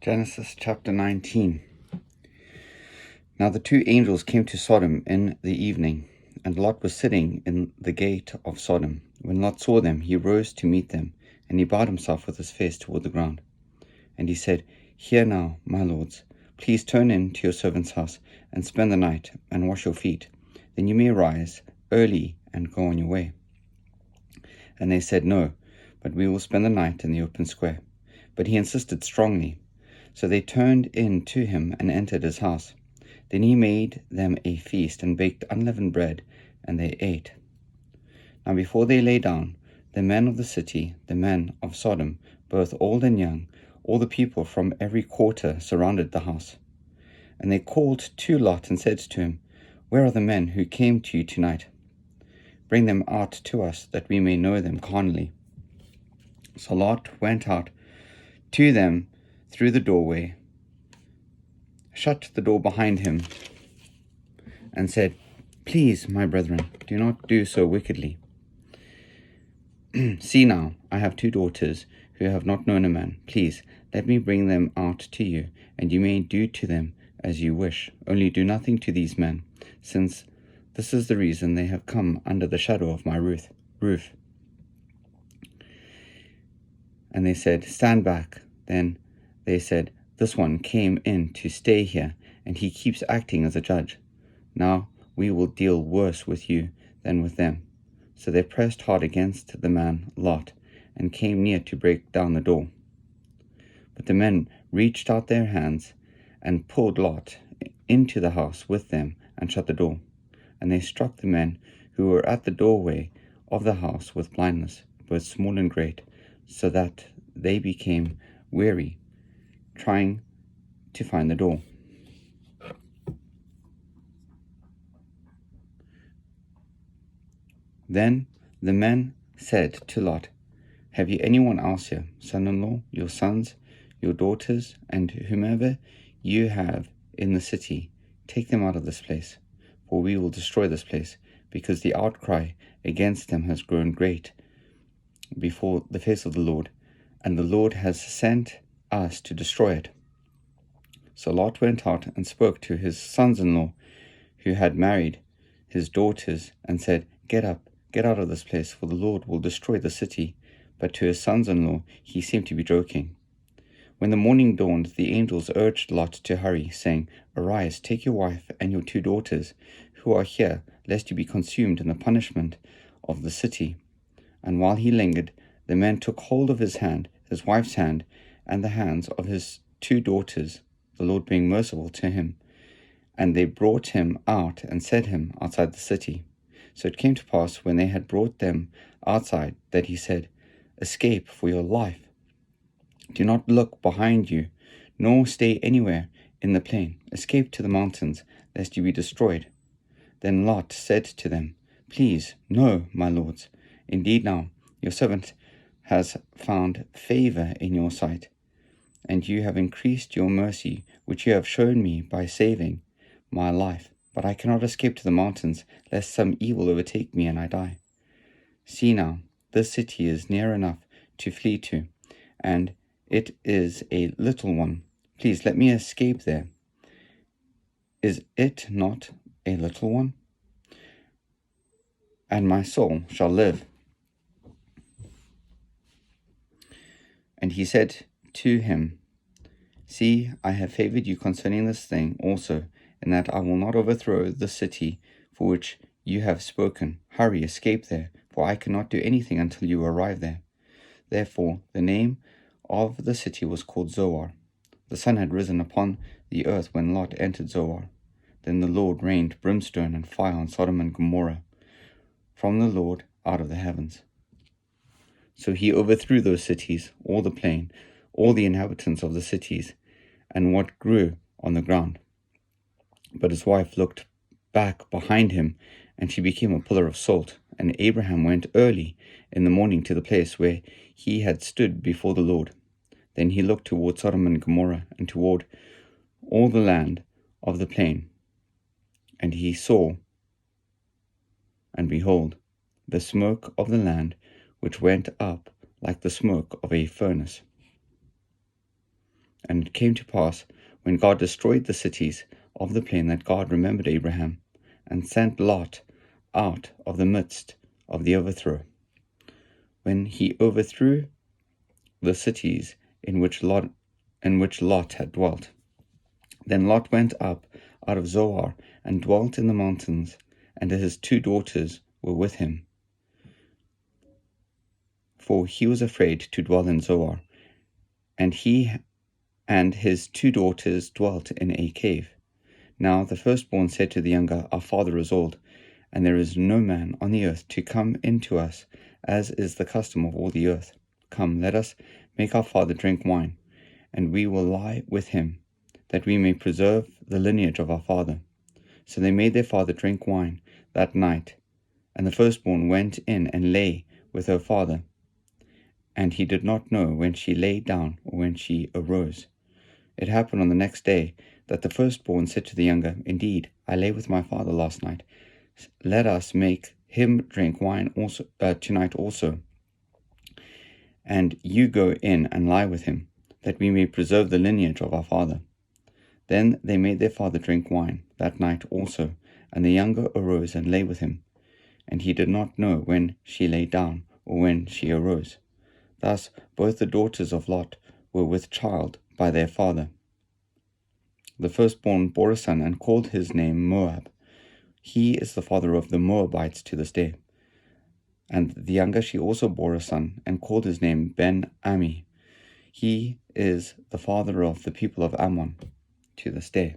Genesis chapter 19. Now the two angels came to Sodom in the evening, and Lot was sitting in the gate of Sodom. When Lot saw them, he rose to meet them, and he bowed himself with his face toward the ground. And he said, Hear now, my lords, please turn in to your servant's house, and spend the night, and wash your feet. Then you may rise early and go on your way. And they said, No, but we will spend the night in the open square. But he insisted strongly. So they turned in to him and entered his house. Then he made them a feast and baked unleavened bread, and they ate. Now before they lay down, the men of the city, the men of Sodom, both old and young, all the people from every quarter surrounded the house. And they called to Lot and said to him, Where are the men who came to you tonight? Bring them out to us, that we may know them carnally. So Lot went out to them through the doorway, shut the door behind him, and said, Please, my brethren, do not do so wickedly. See now, I have two daughters who have not known a man. Please, let me bring them out to you, and you may do to them as you wish. Only do nothing to these men, since this is the reason they have come under the shadow of my roof. And they said, Stand back. Then they said, This one came in to stay here, and he keeps acting as a judge. Now we will deal worse with you than with them. So they pressed hard against the man Lot, and came near to break down the door. But the men reached out their hands, and pulled Lot into the house with them, and shut the door. And they struck the men who were at the doorway of the house with blindness, both small and great, so that they became weary, trying to find the door. Then the men said to Lot, Have you anyone else here, son-in-law, your sons, your daughters, and whomever you have in the city? Take them out of this place, for we will destroy this place, because the outcry against them has grown great before the face of the Lord, and the Lord has sent us to destroy it. So Lot went out and spoke to his sons-in-law who had married his daughters, and said, Get up, get out of this place, for the Lord will destroy the city. But to his sons-in-law he seemed to be joking. When the morning dawned, the angels urged Lot to hurry, saying, Arise, take your wife and your two daughters who are here, lest you be consumed in the punishment of the city. And while he lingered, the men took hold of his hand, his wife's hand, and the hands of his two daughters, the Lord being merciful to him. And they brought him out and set him outside the city. So it came to pass, when they had brought them outside, that he said, Escape for your life. Do not look behind you, nor stay anywhere in the plain. Escape to the mountains, lest you be destroyed. Then Lot said to them, Please, no, my lords. Indeed now, your servant has found favor in your sight, and you have increased your mercy, which you have shown me by saving my life. But I cannot escape to the mountains, lest some evil overtake me and I die. See now, this city is near enough to flee to, and it is a little one. Please let me escape there. Is it not a little one? And my soul shall live. And he said to him, See, I have favored you concerning this thing also, in that I will not overthrow the city for which you have spoken. Hurry, escape there, for I cannot do anything until you arrive there. Therefore the name of the city was called Zoar. The sun had risen upon the earth when Lot entered Zoar. Then the Lord rained brimstone and fire on Sodom and Gomorrah from the Lord out of the heavens. So he overthrew those cities, all the plain, all the inhabitants of the cities, and what grew on the ground. But his wife looked back behind him, and she became a pillar of salt. And Abraham went early in the morning to the place where he had stood before the Lord. Then he looked toward Sodom and Gomorrah, and toward all the land of the plain. And he saw, and behold, the smoke of the land, which went up like the smoke of a furnace. And it came to pass, when God destroyed the cities of the plain, that God remembered Abraham, and sent Lot out of the midst of the overthrow, when he overthrew the cities in which Lot had dwelt. Then Lot went up out of Zoar, and dwelt in the mountains, and his 2 daughters were with him, for he was afraid to dwell in Zoar. And he and his 2 daughters dwelt in a cave. Now the firstborn said to the younger, Our father is old, and there is no man on the earth to come in to us, as is the custom of all the earth. Come, let us make our father drink wine, and we will lie with him, that we may preserve the lineage of our father. So they made their father drink wine that night, and the firstborn went in and lay with her father, and he did not know when she lay down or when she arose. It happened on the next day that the firstborn said to the younger, Indeed, I lay with my father last night. Let us make him drink wine also tonight also, and you go in and lie with him, that we may preserve the lineage of our father. Then they made their father drink wine that night also, and the younger arose and lay with him, and he did not know when she lay down or when she arose. Thus both the daughters of Lot were with child by their father. The firstborn bore a son, and called his name Moab. He is the father of the Moabites to this day. And the younger she also bore a son, and called his name Ben-Ammi. He is the father of the people of Ammon to this day.